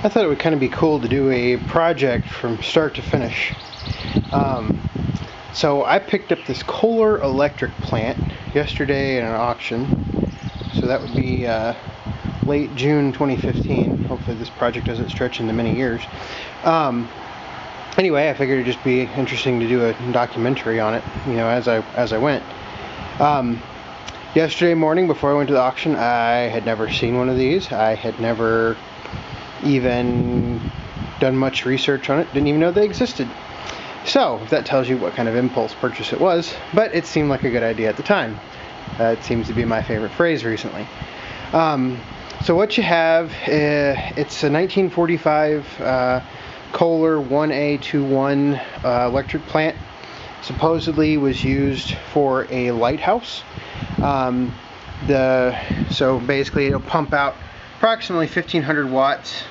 I thought it would kind of be cool to do a project from start to finish. So I picked up this Kohler electric plant yesterday at an auction. So that would be late June 2015. Hopefully this project doesn't stretch into many years. Anyway, I figured it'd just be interesting to do a documentary on it, as I went. Yesterday morning, before I went to the auction, I had never seen one of these. I had never even done much research on it. Didn't even know they existed. So that tells you what kind of impulse purchase it was. But it seemed like a good idea at the time. That seems to be my favorite phrase recently. So what you have, it's a 1945 Kohler 1A21 electric plant. Supposedly was used for a lighthouse. So basically it'll pump out approximately 1500 watts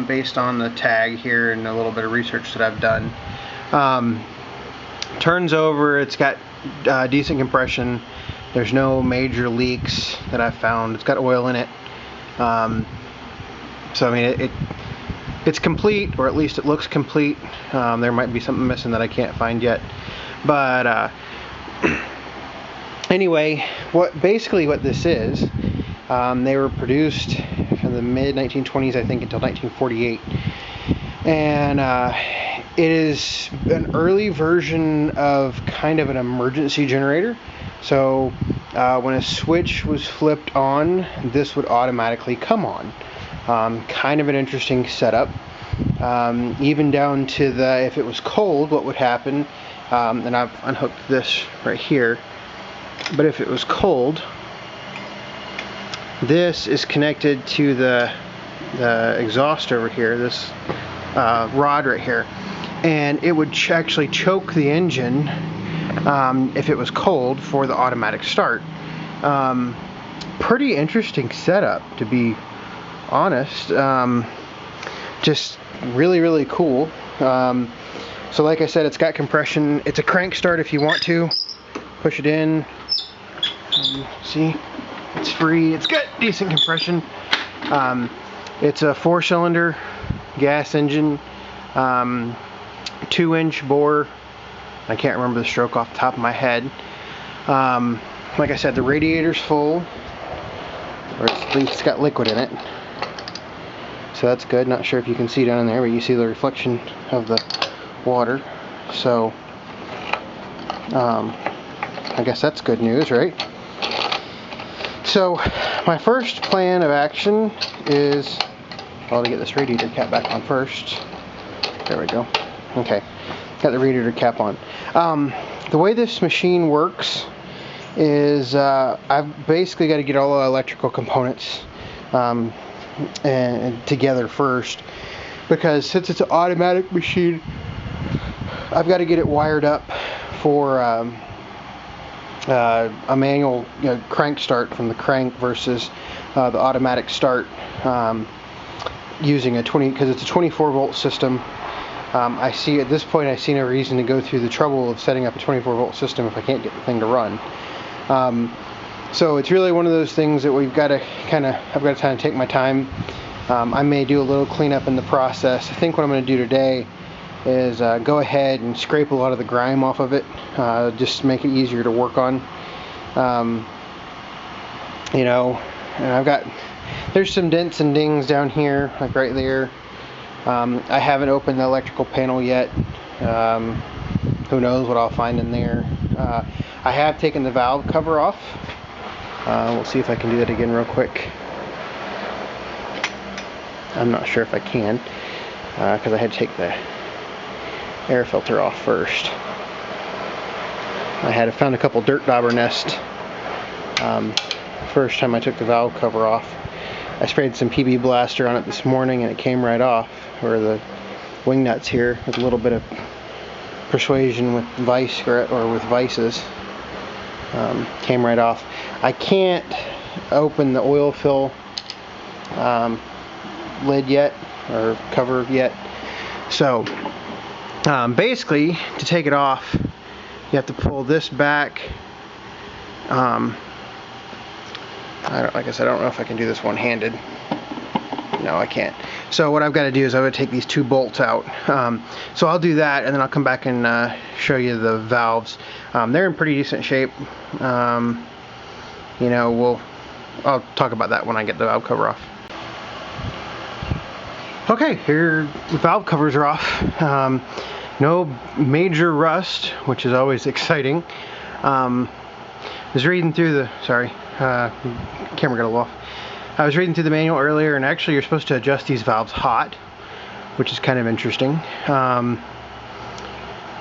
based on the tag here and a little bit of research that I've done. Turns over, it's got decent compression. There's no major leaks that I've found. It's got oil in it. So I mean it's complete, or at least it looks complete. There might be something missing that I can't find yet. But anyway, what this is, they were produced in the mid-1920s, I think, until 1948. And it is an early version of kind of an emergency generator. So when a switch was flipped on, this would automatically come on. Kind of an interesting setup. Even down to if it was cold, what would happen, and I've unhooked this right here, but if it was cold, this is connected to the exhaust over here, this rod right here, and it would actually choke the engine if it was cold for the automatic start. Pretty interesting setup, to be honest. Just really cool. So like I said, it's got compression. It's a crank start if you want to. Push it in. See? It's free. It's got decent compression. It's a 4-cylinder gas engine. 2-inch bore. I can't remember the stroke off the top of my head. Like I said, the radiator's full. Or at least it's got liquid in it. So that's good. Not sure if you can see down in there, but you see the reflection of the water. So I guess that's good news, right? So my first plan of action is, well, to get this radiator cap back on first. There we go. Okay, got the radiator cap on. The way this machine works is I've basically got to get all the electrical components and together first, because since it's an automatic machine, I've got to get it wired up for a manual crank start from the crank versus the automatic start using because it's a 24 volt system. I see at this point I see no reason to go through the trouble of setting up a 24 volt system if I can't get the thing to run. So it's really one of those things that I've got to kind of take my time. I may do a little cleanup in the process. I think what I'm going to do today is go ahead and scrape a lot of the grime off of it, just make it easier to work on. And there's some dents and dings down here, like right there. I haven't opened the electrical panel yet. Who knows what I'll find in there. I have taken the valve cover off. We'll see if I can do that again real quick. I'm not sure if I can, because I had to take the air filter off first. I found a couple dirt dauber nests first time I took the valve cover off. I sprayed some PB Blaster on it this morning and it came right off, or the wing nuts here, with a little bit of persuasion with vice or with vices, came right off. I can't open the oil fill lid yet, or cover yet. So basically, to take it off, you have to pull this back. Like I said, I don't know if I can do this one-handed. No, I can't. So what I've got to do is I've got to take these 2 bolts out. So I'll do that, and then I'll come back and show you the valves. They're in pretty decent shape. You know, I'll talk about that when I get the valve cover off. Okay, here the valve covers are off. No major rust, which is always exciting. I was reading through the, camera got a little off. I was reading through the manual earlier, and actually you're supposed to adjust these valves hot, which is kind of interesting.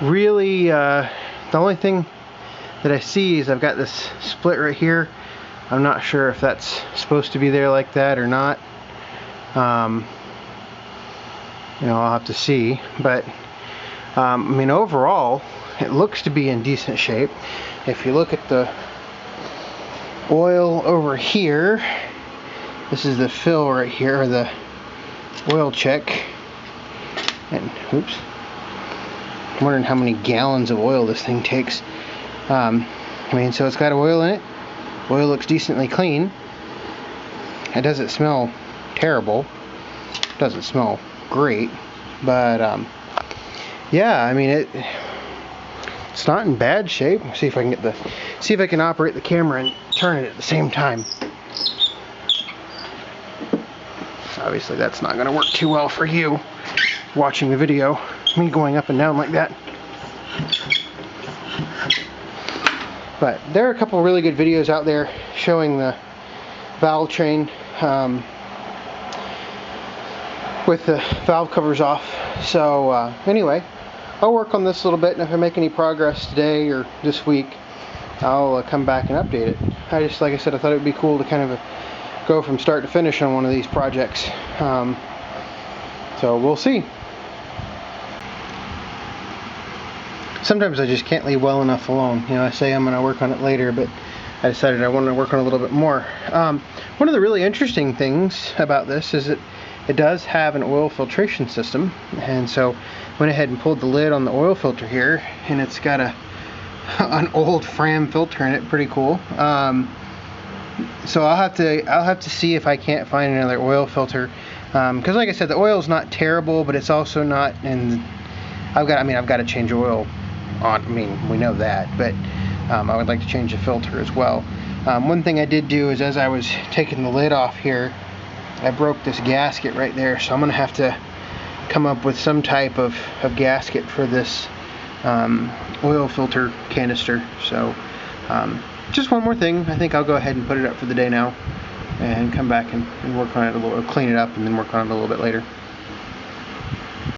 Really, the only thing that I see is I've got this split right here. I'm not sure if that's supposed to be there like that or not. You know, I'll have to see, but I mean, overall it looks to be in decent shape. If you look at the oil over here, this is the fill right here, or the oil check, and oops, I'm wondering how many gallons of oil this thing takes. I mean, so it's got oil in it. Oil looks decently clean. It doesn't smell terrible. It doesn't smell great, but yeah, I mean, it's not in bad shape. See if I can see if I can operate the camera and turn it at the same time. Obviously that's not going to work too well for you watching the video, me going up and down like that. But there are a couple really good videos out there showing the valve train with the valve covers off. So anyway, I'll work on this a little bit, and if I make any progress today or this week, I'll come back and update it. Like I said, I thought it would be cool to kind of go from start to finish on one of these projects. So we'll see. Sometimes I just can't leave well enough alone. You know, I say I'm going to work on it later, but I decided I wanted to work on it a little bit more. One of the really interesting things about this is that it does have an oil filtration system, and so went ahead and pulled the lid on the oil filter here, and it's got an old Fram filter in it. Pretty cool. So I'll have to see if I can't find another oil filter, because like I said, the oil's not terrible, but it's also not. And I've got to change oil on. I mean, we know that, but I would like to change the filter as well. One thing I did do is, as I was taking the lid off here, I broke this gasket right there, so I'm gonna have to come up with some type of gasket for this oil filter canister. So just one more thing. I think I'll go ahead and put it up for the day now and come back and work on it a little, or clean it up and then work on it a little bit later.